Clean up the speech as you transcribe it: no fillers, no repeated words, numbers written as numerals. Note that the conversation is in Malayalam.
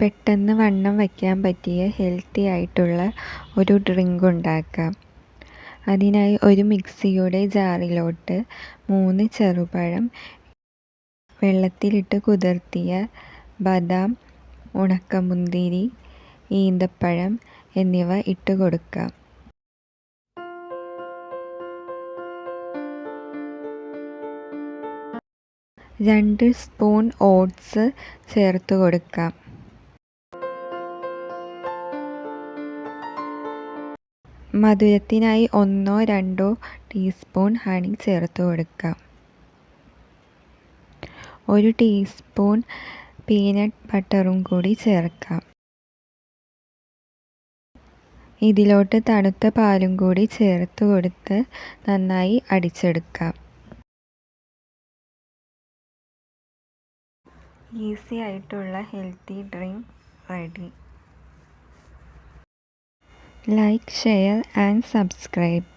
പെട്ടെന്ന് വണ്ണം വയ്ക്കാൻ പറ്റിയ ഹെൽത്തി ആയിട്ടുള്ള ഒരു ഡ്രിങ്ക് ഉണ്ടാക്കാം. അതിനായി ഒരു മിക്സിയുടെ ജാറിലോട്ട് 3 ചെറുപഴം, വെള്ളത്തിലിട്ട് കുതിർത്തിയ ബദാം, ഉണക്കമുന്തിരി, ഈന്തപ്പഴം എന്നിവ ഇട്ട് കൊടുക്കാം. രണ്ട് സ്പൂൺ ഓട്സ് ചേർത്ത് കൊടുക്കാം. മധുരത്തിനായി 1-2 ടീസ്പൂൺ ഹണി ചേർത്ത് കൊടുക്കാം. 1 ടീസ്പൂൺ പീനട്ട് ബട്ടറും കൂടി ചേർക്കാം. ഇതിലോട്ട് തണുത്ത പാലും കൂടി ചേർത്ത് കൊടുത്ത് നന്നായി അടിച്ചെടുക്കാം. ഈസി ആയിട്ടുള്ള healthy drink ready. Like, share and subscribe.